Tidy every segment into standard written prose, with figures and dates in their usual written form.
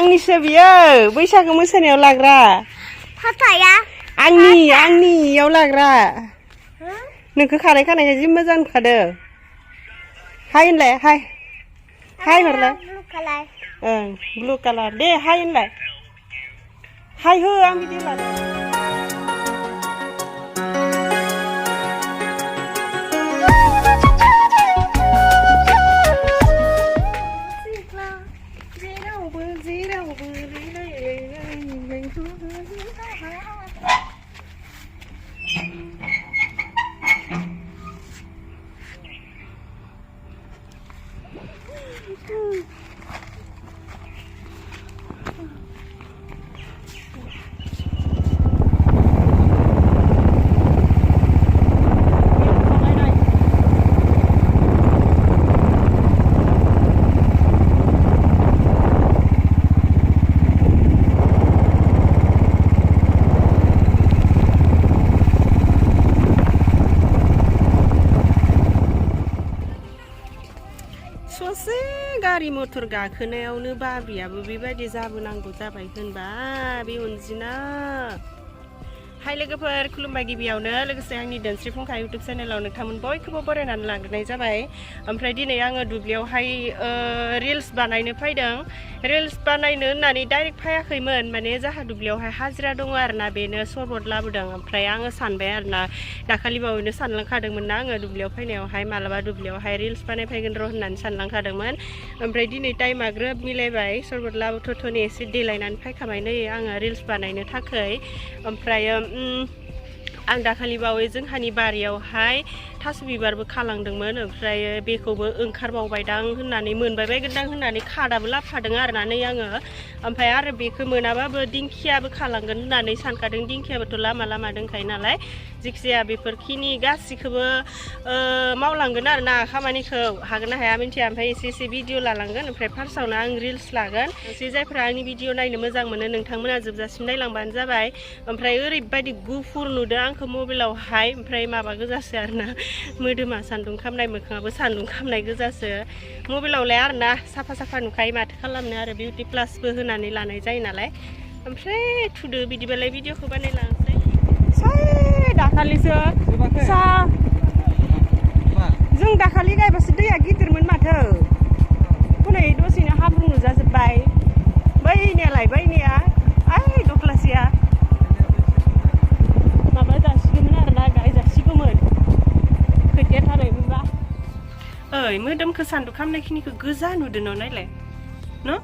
आंनिसो बियो बैसागु मोसानायाव लाग्रा फाथाया आंनियाव लाग्रा नोंखौ खानायखाय जि मोजां नुखादो हाय होनलाय हाय हरलाय ओं ब्लु कालार दे हाय होनलाय हाय हो आं बिदि लादों ससे गारि मटर गाखोनायावनो बाबियाबो बेबायदि जाबोनांगौ जाबाय होनबा बे अनजिना हाय लोगोफोर खुलुमबाय गिबियावनो लोगोसे आंनि दोनस्रि फुंखा इउटुब चेनेलाव नोंथांमोन बयखौबो बरायनानै लाग्रोनाय जाबाय ओमफ्राय दिनै आङो दुब्लियावहाय रिल्स बानायनो फैदों रिल्स बानायनो होननानै डाइरेक्ट फैयाखैमोन माने जाहा दुब्लियावहाय हाजिरा दङ आरोना बेनो सरबत लाबोदों ओमफ्राय आङो सानबाय आरोना दाखालि बावैनो सानलांखादोंमोन ना आङो दुब्लियाव फैनायावहाय मालाबा दुब्लियावहाय रिल्स बानायफैगोन र' होननानै सानलांखादोंमोन ओमफ्राय दिनै टाइमा ग्रोब मिलायबाय सरबत लाबोथ'नि एसे देलायनानै फैखाबाय नै आङो रिल्स बानायनो थाखाय ओमफ्राय आं दाखालि बावै जोंहानि बारियावहाय थास' बिबारबो खालांदोंमोन ओमफ्राय बेखौबो ओंखारबावबायदां होननानै मोनबाय बायगोनदां होननानै खादाबो लाबोफादों आरोना नै आङो ओमफ्राय आरो बेखौ मोनाबाबो दिंखियाबो खालांगोन होननानै सानखादों दिंखियाबोथ' लामा लामा दंखायो नालाय जिखिजाया बेफोरखिनि गासिखौबो मावलांगोन आरोना खामानिखौ हागोन ना हाया मिन्थिया ओमफ्राय एसे भिडिअ लालांगोन ओमफ्राय फार्स्टआवनो आं रिल्स लागोन एसे जायफ्रा आंनि भिडिअ नायनो मोजां मोनो नोंथांमोना जोबजासिम नायलांबानो जाबाय ओमफ्राय ओरैबायदि गुफुर नुदों आंखौ मबाइलावहाय ओमफ्राय माबा गोजासो आरोना मोदोमा सान्दुं खामनाय मोखाङाबो सान्दुं खामनाय गोजासो मबाइलावलाय आरोना साफा नुखायो माथो खालामनो आरो बिउटि प्लासबो होनानै लानाय जायो नालाय ओमफ्राय थुदो बिदिबालाय भिडिअखौ बानायलांसै दाखालिसो जों दाखालि गायबासो दैया गिदिरमोन माथो हनै दसेनो हाब्रु नुजाजोब्बाय बैनिया ओइ दख्लासेया माबा जासिगौमोन आरोना गायजासिगौमोन खोथिया थाबायमोनबा ओइ मोदोमखौ सान्दुं खामनायखिनिखौ गोजा नुदों न' नायलाय न'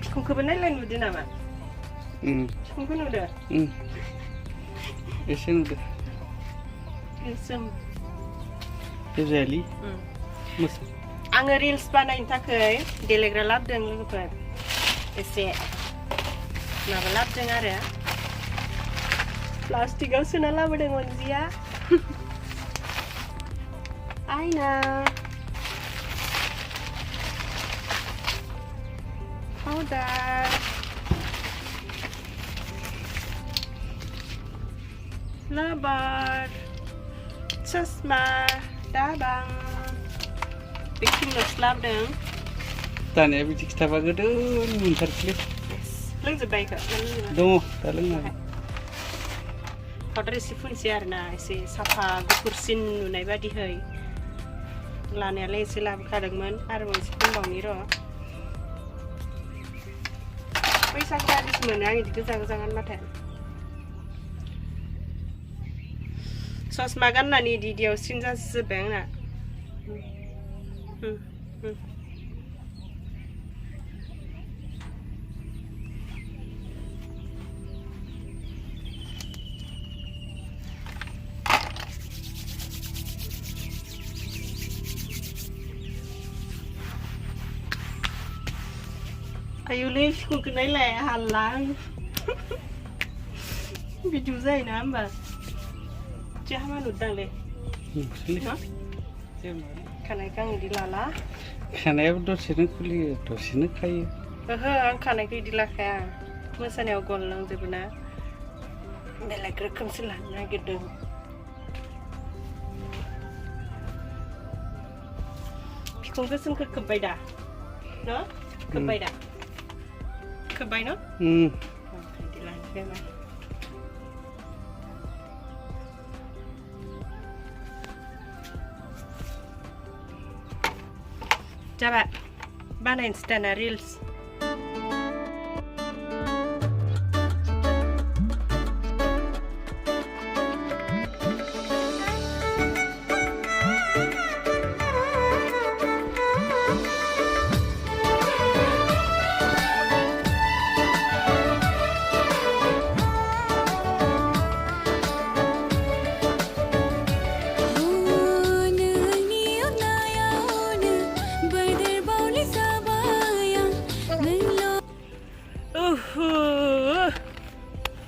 बिखुंखौबो नायलाय नुदों नामा बिखुंखौ नुदो एसे नुदो गोसोम गोजालि आङो रिल्स बानायनो थाखाय देलायग्रा लाबोदों लोगोफोर एसे माबा लाबोदों आरो प्लास्टिकआव सोना लाबोदों अनजिया आयना पाउडार लबार चस्मा दाबां बेखिनिल'सो लाबोदों दानिया बिदि खिथाबा गोदो मोनथारसैलै लोंजोब्बाय दङ दा लोंनानै पाउडार एसे फुनसै आरोना एसे साफा गुफुरसिन नुनाय बादिहै लानायालाय एसे लाबोखादोंमोन आरो मोनसे फुनबावनि र' बैसागु बादिसो मोनो आं बिदि गोजा गानबाथाय ससमा गाननानै दिदियाव सिन जाजोब्बाय आंना आयुलै बिखुंखौ नायलाय हाला बिदि जायोना होमबा हामा नुदांलै खानायखौ आं बिदि लाला खानायाबो दसेनो खुलियो दसेनो खायो ओहो आं खानायखौ बिदि लाखाया मोसानायाव गनलांजोबो ना बेलेग रोखोमसो लानो नागिरदों बिखुं गोसोमखौ खोब्बाय दा न' खोब्बाय दा खोब्बाय न' बिदि लानोसै मा जाबाय बानायनोसै दाना रिल्स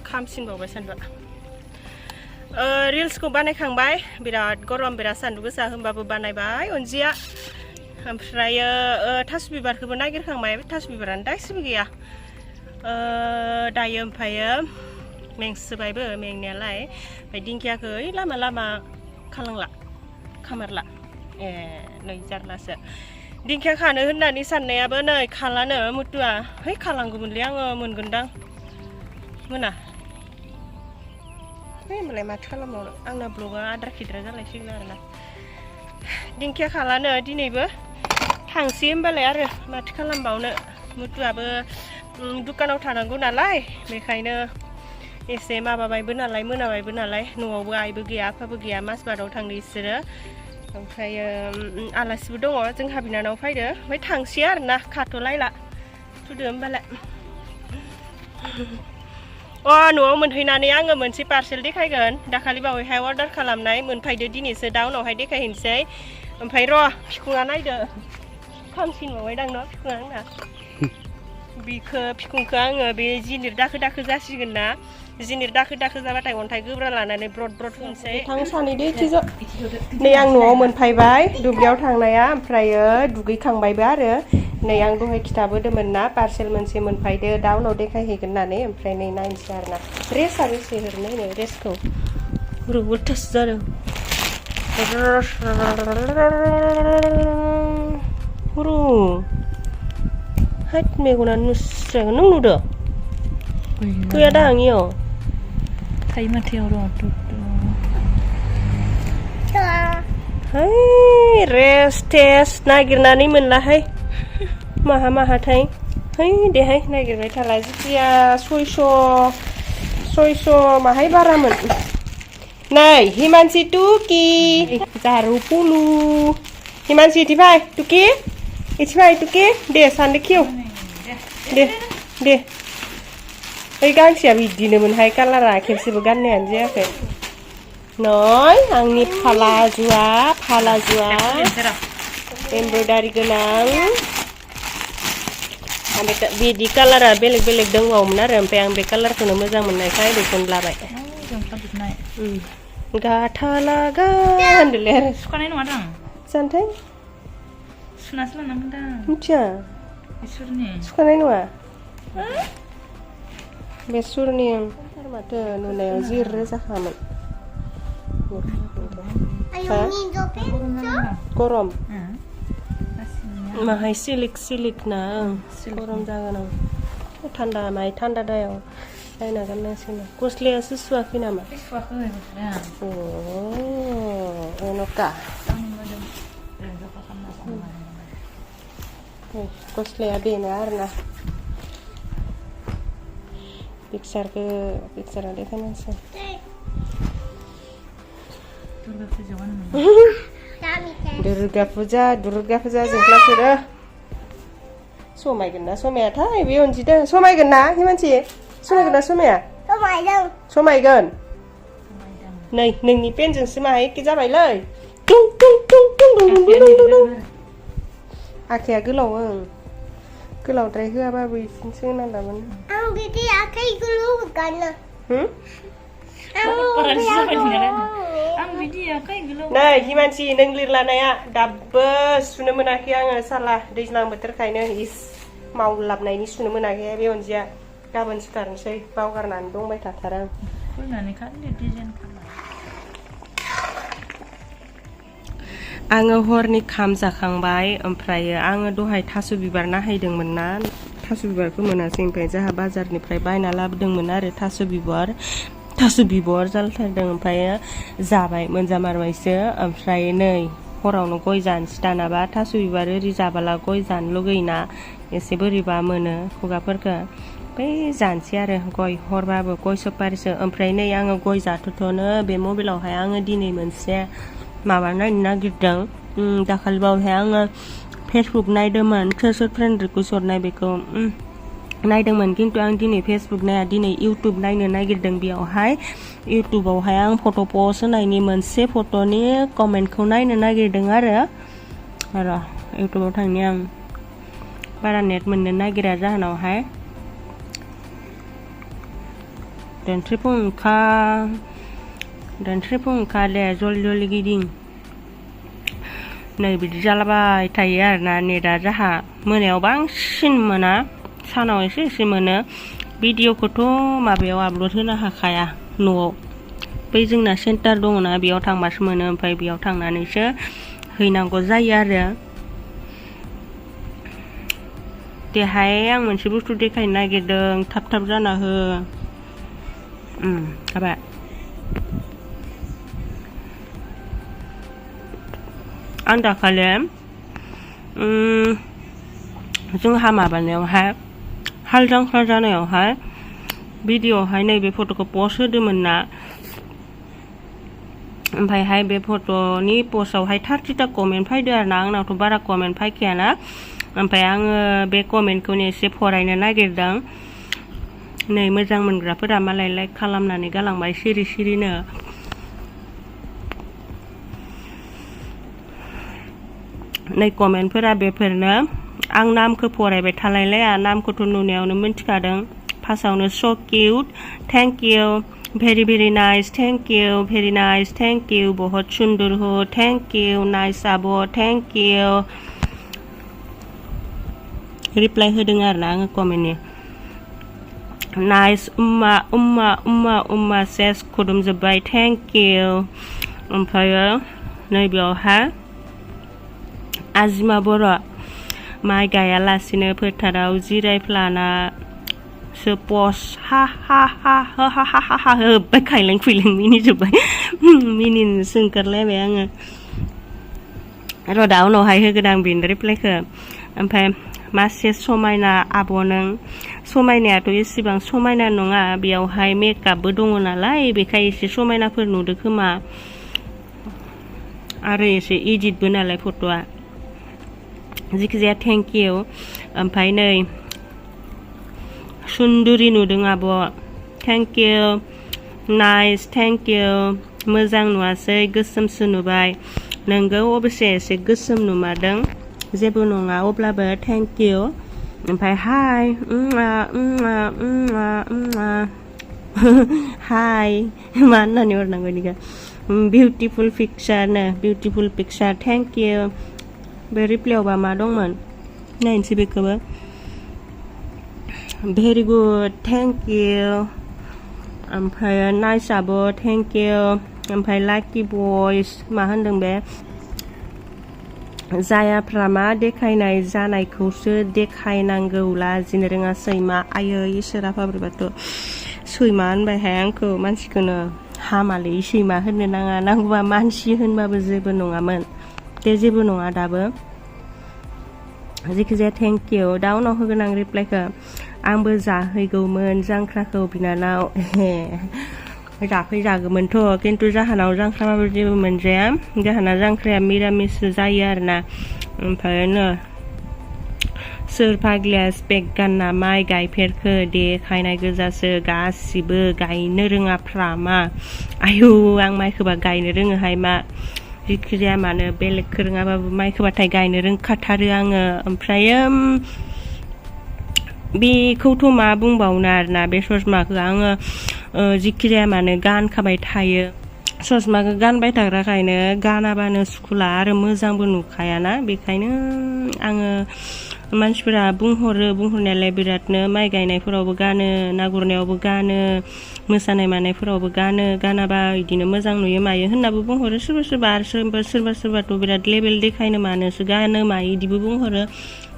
खामसिनबावबाय सानदुं रिल्सखौ बानायखांबाय बिराद गरम बिराद सानदुं गोसा होमबाबो बानायबाय अनजिया ओमफ्रायो थास' बिबारखौबो नागिरखांबाय थास' बिबारानो दासिबो गैया दायो ओमफ्रायो मेंसोबायबो मेंनायालाय ओमफ्राय दिंखियाखौ ओइ लामा लामा खामारला नै जारलासो दिंखिया खानो होननानै साननायाबो नै खालानो मुथुआ है खालांगौमोनलै आङो मोनगोनदां मोना होमबालाय माथो खालामबावनो आंना ब्लगा आद्रा खिद्रा जालायसिगोन आरोना दिंखिया खालानो दिनैबो थांसै होमबालाय आरो माथो खालामबावनो मुथुआबो दुखानाव थानांगौ नालाय बेखायनो एसे माबाबायबो नालाय मोनाबायबो नालाय न'आवबो आइबो गैया आफाबो गैया माजबादाव थांदो बिसोरो ओमफ्रायो आलासिबो दङ जोंहा बिनानाव फैदो ओमफ्राय थांसै आरोना खाथ'लायला थुदो होमबालाय न'आव मोनहैनानै आङो मोनसे पार्सेल देखायगोन दाखालि बावैहाय अर्डार खालामनाय मोनफैदो दिनैसो दा उनावहाय देखायहैनोसै ओमफ्राय र' बिखुङा नायदो खामसिनबावबायदां न' बिखुङा आंना बिखुंखौ आङो बे जिनिर दाखो दाखो जासिगोन ना जिनिर दाखो दाखो जाबाथाय अन्थाइ गोब्रा लानानै ब्रद ब्रद होनोसै थां सानैदो इथिजो नै आं न'आव मोनफैबाय दुब्लियाव थांनाया ओमफ्रायो दुगैखांबायबो आरो नै आं दहाय खिथाबोदोंमोन ना पार्सेल मोनसे मोनफैदो दा उनाव देखायहैगोन होननानै ओमफ्राय नै नायनोसै आरोना रेसआ बेसे हरनो नै रेसखौ रुबुथासो जादों हाथ मेगनानो नुस्रागोन नों नुदो गैया दा आंनियाव थायो माथोयाव र' है रेस टेस्ट नागिरनानै मोनलाहाय माहा माहाथाय है देहाय नागिरबाय थाला जिखिया 600 माहाय बारामोन नै हिमानसि टुकि जारु पुलु हिमानसि इथि फाय टुकि इथि फाय टुकि दे सानदो खेव दे ओइ गांसेया बिदिनोमोनहाय कालारा खेबसेबो गाननायानो जायाखै नै आंनि फालाजुआ एमब्रयदारि गोनां ओमफ्राय बिदि कालारा बेलेग बेलेग दंबावोमोन आरो ओमफ्राय आं बे कालारखौनो मोजां मोननायखाय बेखौनो लाबाय गाथा लागा होनदोंलै आरो सुखानाय नङा दां जानोथाय सुनासो लानांगोन दां मिथिया इसोरनि सुखानाय नङा बे सुरनि माथो नुनायाव जि रोजाखामोन गरम माहाय सिलिक ना गरम जागोन आं थान्दा माहाय थान्दा दायाव बायना गाननांसिगोन गस्लायासो सुवाखै नामा एन'का गस्लाया बेनो आरोना पिक्साराव देखायनांसै दुर्गा फुजा जोंख्लाबसोदो समायगोन ना समायाथाय बे अनजिदो समायगोन ना हिमानसि समायगोन ना समाया समायगोन नै नोंनि पेनजोंसो माहाय एखे जाबायलै आखाया गोलाव गोलावद्राय होआबाबो इसिनसो होनांगौमोन आं बिदि आखाइ गोलाव गानो नै हिमानसि नों लिरलानाया दाबो सुनो मोनाखै आङो साला दैज्लां बोथोरखायनो इस मावलाबनायनि सुनो मोनाखै बे अनजिया गाबोन सुथारनोसै बावगारनानै दंबाय थाथारो आं आङो हरनि खाम जाखांबाय ओमफ्रायो आङो दहाय थास' बिबार नाहायदोंमोन ना थास' बिबारखौ मोनासै ओमफ्राय जोंहा बाजारनिफ्राय बायना लाबोदोंमोन आरो थास' बिबार जालायथारदों ओमफ्रायो जाबाय मोनजामारबायसो ओमफ्राय नै हरावनो गय जानोसै दानाबा थास' बिबार ओरि जाबाला गय जानो लुगैयोना एसे बोरैबा मोनो खुगाफोरखौ बै जानोसै आरो गय हरबाबो गय सफारिसो ओमफ्राय नै आङो गय जाथ'नो बे मबाइलावहाय आङो दिनै मोनसे माबा नायनो नागिरदों दाखालिबावहाय आङो फेसबुक नायदोंमोन सोर सोर फ्रेन्ड रिकुवेस्ट हरनाय बेखौ नायदोंमोन खिन्थु आं दिनै फेसबुक नाया दिनै इउटुब नायनो नागिरदों बेयावहाय इउटुबावहाय आं फट' पस्ट होनायनि मोनसे फट'नि कमेन्टखौ नायनो नागिरदों आरो इउटुबाव थांनि आं बारा नेट मोननो नागिरा जाहोनावहाय दोनस्रिफुंखा दे जलदि गिदिं नै बिदि जालाबाय थायो आरोना नेटआ जाहा मोनायाव बांसिन मोना सानाव एसे मोनो भिडिअखौथ' माबायाव आपल'ड होनो हाखाया न'आव बै जोंना सेन्टार दङना बेयाव थांबासो मोनो ओमफ्राय बेयाव थांनानैसो हैनांगौ जायो आरो देहाय आं मोनसे बुस्थु देखायनो नागिरदों थाब जाना हो हाबा आं दाखालि जोंहा माबानायावहाय हाल जांख्रा जानायावहाय भिडिअआवहाय नैबे फट'खौ पस्ट होदोंमोन ना ओमफ्रायहाय बे फट'नि पस्टआवहाय 30टा कमेन्ट फैदो आरो ना आंनावथ' बारा कमेन्ट फैखायाना ओमफ्राय आङो बे कमेन्टखौनो एसे फरायनो नागिरदों नै मोजां मोनग्राफोरा मालाय लाइक खालामनानै गालांबाय सिरिनो नै कमेन्टफोरा बेफोरनो आं नामखौ फरायबाय थालायलाया नामखौथ' नुनायावनो मिन्थिखादों फार्स्टआवनो स' cute thank you very nice thank you very nice thank you बहुत सुंदर हो थेंक इउ नाइस आब' थेंक इउ रिप्लाइ होदों आरो ना आङो कमेन्टनि नाइस उम्मा सेस खुदुमजोब्बाय थेंक इउ ओमफ्रायो नैबेयावहाय आजिमा बर' माइ गायालासिनो फोथाराव जिरायफ्लानासो पस्ट हा होब्बाय खायलें खुइलें मिनिजोब्बाय मिनिनोसो ओंखारलायबाय आङो र' दा उनावहाय होगोन आं बेनि रिप्लाइखौ ओमफ्राय मासे समायना आब' नों समायनायाथ' एसेबां समायना नङा बेयावहाय मेकआपबो दङ नालाय बेखाय एसे समायनाफोर नुदो खोमा आरो एसे इडिटबो नालाय फट'आ जिखिजाया थेंक इउ ओमफ्राय नै सुन्दुरि नुदों आब' thank you nice thank you मोजां नुवासै गोसोमसो नुबाय नोंगौ अबसे एसे गोसोम नुमारदों जेबो नङा अब्लाबो थेंक इउ ओमफ्राय हाय हाय मा होननानै हरनांगौ बेखौ बिउटिफुल पिक्सार थेंक इउ बे रिप्लाइआवबा मा दंमोन नायनोसै बेखौबो भेरि गुड थेंक इउ ओमफ्राय नाइस आब' थेंक इउ ओमफ्राय लाकि बयस मा होनदों बे जायाफ्रा मा देखायनाय जानायखौसो देखायनांगौ लाजिनो रोङा सैमा आयै इसोरा फाब्रिबाथ' सैमा होनबायहाय आंखौ मानसिखौनो हामालै सैमा होननो नाङा नांगौबा मानसि होनबाबो जेबो नङामोन दे जेबो नङा दाबो जिखिजाया थेंक इउ दा उनाव होगोन आं रिप्लाइखौ आंबो जाहैगौमोन जांख्राखौ बिनानाव जाफैजागौमोनथ' खिन्थु जाहानाव जांख्राबाबो जेबो मोनजाया जाहाना जांख्राया मिरामिस जायो आरोना ओमफ्रायनो सोर फाग्लिया स्पेक गानना माइ गायफेरखो देखायनाय गोजासो गासिबो गायनो रोङाफ्रामा आयौ आं माइखौबा गायनो रोङोहाय मा जिखिजाया मानो बेलेगखौ रोङाबाबो माइखौबाथाय गायनो रोंखाथारो आङो ओमफ्रायो बेखौथ' मा बुंबावनो आरोना बे ससमाखौ आङो जिखिजाया मानो गानखाबाय थायो ससमाखौ गानबाय थाग्राखायनो गानाबानो सुखुला आरो मोजांबो नुखायाना बेखायनो आङो मानसिफोरा बुंहरनायालाय बिरादनो माइ गायनायफोरावबो गानो ना गुरनायावबो गानो मोसानाय मानायफोरावबो गानाबा इदिनो मोजां नुयो मायो होननाबो बुंहरो सोरबा आरो सोरबाथ' बिराद लेभेल देखायनो मानोसो गानो मायो इदिबो बुंहरो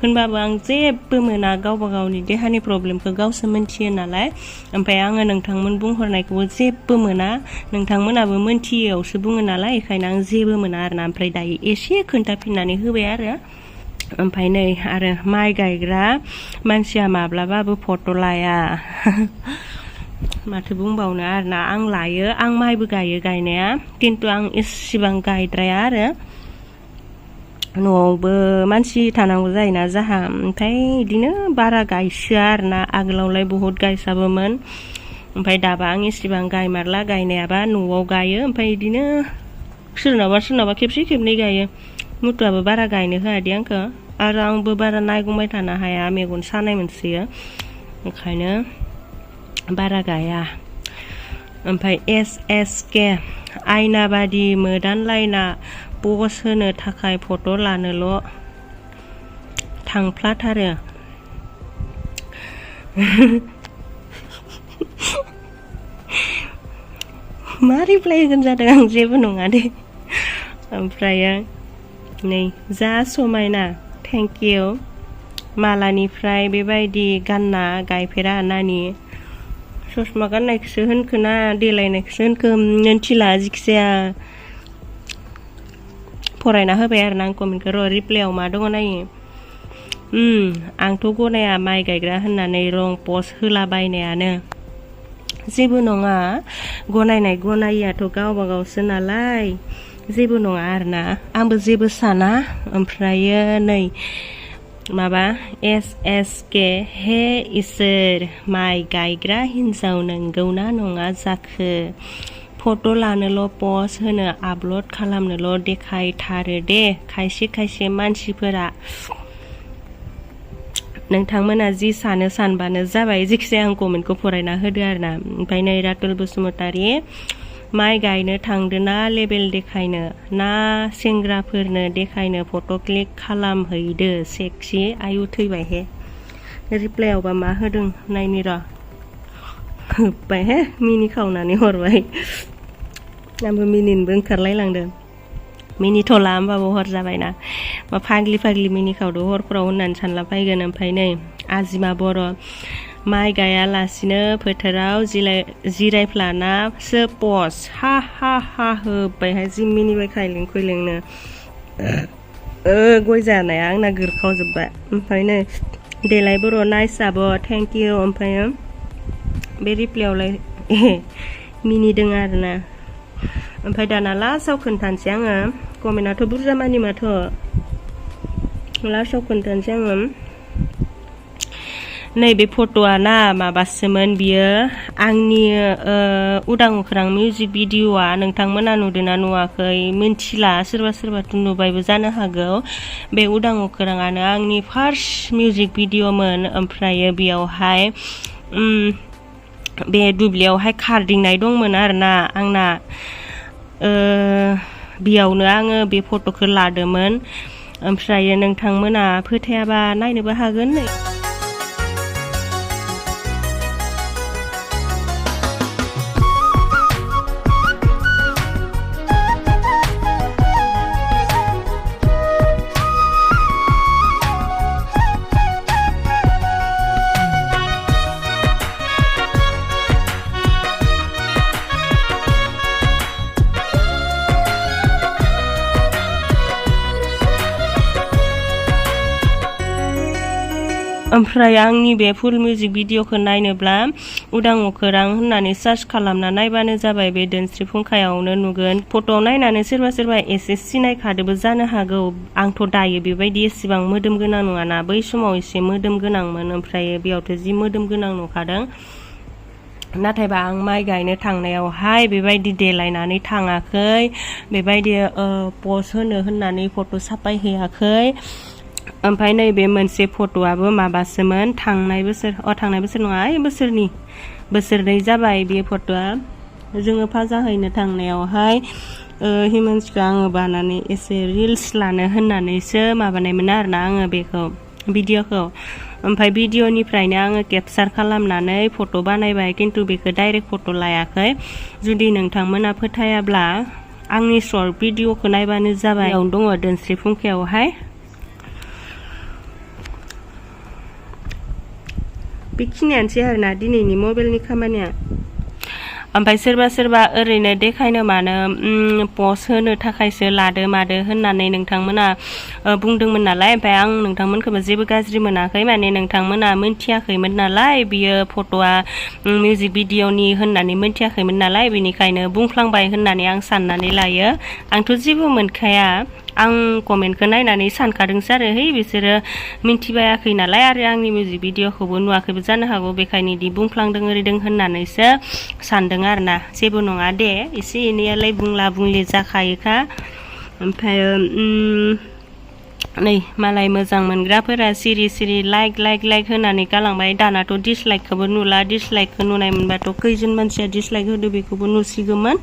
होनबाबो आं जेबो मोना गावबा गावनि देहानि प्रब्लेमखौ गावसो मोनथियो नालाय ओमफ्राय आङो नोंथांमोन बुंहरनायखौबो जेबो मोना नोंथांमोनाबो मोनथियैयावसो बुङो नालाय बेखायनो आं जेबो मोना आरोना ओमफ्राय दायो एसे खोन्थाफिननानै होबाय आरो ओमफ्राय नै आरो माइ गायग्रा मानसिया माब्लाबाबो फट' लाया माथो बुंबावनो आरोना आं लायो आं माइबो गायो गायनाया खिन्थु आं एसेबां गायद्राया आरो न'आवबो मानसि थानांगौ जायोना जाहा ओमफ्राय बिदिनो बारा गायसोआ आरोना आगोलावलाय बहुद गायसाबोमोन ओमफ्राय दाबा आं एसेबां गायमारला गायनायाबा न'आव गायो ओमफ्राय बिदिनो सोरनावबा खेबसे खेबनै गायो मुथुआबो बारा गायनो होआदि आंखौ आरो आंबो बारा नायगंबाय थानो हाया मेगन सानाय मोनसोयो ओंखायनो बारा गाया ओमफ्राय SSK आयना बादि मोदानलायना पज होनो थाखाय फट' लानोल' थांफ्लाथारो मा रिप्लाय होगोन जादों आं जेबो नङा दे ओमफ्रायो नै जा समायना थेंक इउ मालानिफ्राय बेबायदि गानना गायफेरा नानि ससमा गाननायखौसो होनखोना देलायनायखौसो होनखो मिन्थिला जिखिजाया फरायना होबाय आरो ना आं कमेन्टखौ र' रिप्लायाव मा दङ नायो आंथ' गनाया माइ गायग्रा होननानै रं पस्ट होलाबायनायानो जेबो नङा गनायियाथ' गावबा गावसो नालाय जेबो नङा आरोना आंबो जेबो साना ओमफ्रायो नै माबा SSK हे इसोर माइ गायग्रा हिन्जाव नंगौना नङा जाखो फट' लानोल' पस्ट होनो आपल'ड खालामनोल' देखायथारो दे खायसे मानसिफोरा नोंथांमोना जि सानो सानबानो जाबाय जिखिजाया आं कमेन्टखौ फरायना होदो आरोना ओमफ्राय नै रातुल बसुमतारी माइ गायनो थांदोना लेबेल देखायनो ना सेंग्राफोरनो देखायनो फट' क्लिक खालामहैदो सेक्सि आयु थैबाय हे रिप्लायावबा मा होदों नायनि र' होब्बाय हे मिनि खावनानै हरबाय आंबो मिनिनोबो ओंखारलायलांदों मिनिथ'ला होमबाबो हर जाबायना मा फाग्लि मिनिखावदो हरफोराव होननानै सानला फैगोन ओमफ्राय नै आजिमा बर' माइ गायालासिनो फोथाराव जिरायफ्लानासो पस्ट हा होब्बायहाय जि मिनिबाय खायलें खुइलेंनो गय जानाया आंना गोरखावजोब्बाय ओमफ्राय नै देलाय बर' नाइसआबो थेंक इउ ओमफ्राय बे रिप्लायावलाय मिनिदों आरोना ओमफ्राय दाना लास्टआव खोन्थानोसै आङो कमेन्टआथ' बुरजा मानि माथो लास्टआव खोन्थानोसै आङो नैबे फट'आ ना माबासोमोन बियो आंनि उदां अख्रां मिउजिक भिडिअ'आ नोंथांमोना नुदोंना नुवाखै मिन्थिला सोरबाथ' नुबायबो जानो हागौ बे उदां अख्राङानो आंनि फार्स्ट मिउजिक भिडिअ'मोन ओमफ्रायो बेयावहाय बे दुब्लियावहाय खारदिंनाय दंमोन आरोना आंना बेयावनो आङो बे फट'खौ लादोंमोन ओमफ्रायो नोंथांमोना फोथायाबा नायनोबो हागोन ओमफ्राय आंनि बे फुल मिउजिक भिडिअ'खौ नायनोब्ला उदां अख्रां होननानै सार्च खालामना नायबानो जाबाय बे दोनस्रि फुंखायावनो नुगोन फट'आव नायनानै सोरबा एसे सिनायखादोबो जानो हागौ आंथ' दायो बेबायदि एसेबां मोदोम गोनां नङाना बै समाव एसे मोदोम गोनांमोन ओमफ्राय बेयावथ' जि मोदोम गोनां नुखादों नाथायबा आं माइ गायनो थांनायावहाय बेबायदि देलायनानै थाङाखै बेबायदि पस्ट होनो होननानै फट' साफायहैयाखै ओमफ्राय नैबे मोनसे फट'आबो माबासोमोन थांनाय बोसोर नङा बोसोरनै जाबाय बे फट'आ जोङो फाजा हैनो थांनायावहाय हिमान्सखौ आङो बानानै एसे रिल्स लानो होननानैसो माबानायमोन आरोना आङो बेखौ भिडिअखौ ओमफ्राय भिडिअनिफ्रायनो आङो केपचार खालामनानै फट' बानायबाय खिन्थु बेखौ डाइरेक्ट फट' लायाखै जुदि नोंथांमोना फोथायाब्ला आंनि शर्ट भिडिअखौ नायबानो जाबाय बेयाव दङ दोनस्रि फुंखायावहाय बेखिनियानोसै आरोना दिनैनि मबाइलनि खामानिया ओमफ्राय सोरबा सोरबा ओरैनो देखायनो मानो पस्ट होनो थाखायसो लादो मादो होननानै नोंथांमोना बुंदोंमोन नालाय ओमफ्राय आं नोंथांमोनखौबो जेबो गाज्रि मोनाखै माने नोंथांमोना मिन्थियाखैमोन नालाय बियो फट'आ मिउजिक भिडिअनि होननानै मिन्थियाखैमोन नालाय बेनिखायनो बुंफ्लांबाय होननानै आं साननानै लायो आंथ' जेबो मोनखाया आं कमेन्टखौ नायनानै सानखादोंसो आरो है बिसोरो मिन्थिबायाखै नालाय आरो आंनि मिउजिक भिडिअखौबो नुवाखैबो जानो हागौ बेखायनो इदि बुंफ्लांदों ओरैदों होननानैसो सानदों आरोना जेबो नङा दे एसे एनैयालाय बुंला बुंलि जाखायोखा ओमफ्राय नै मालाय मोजां मोनग्राफोरा सिरि सिरि लाइक होनानै गालांबाय दानाथ' डिसलाइकखौबो नुला डिसलाइकखौ नुनाय मोनबाथ' खैजोन मानसिया डिसलाइक होदो बेखौबो नुसिगौमोन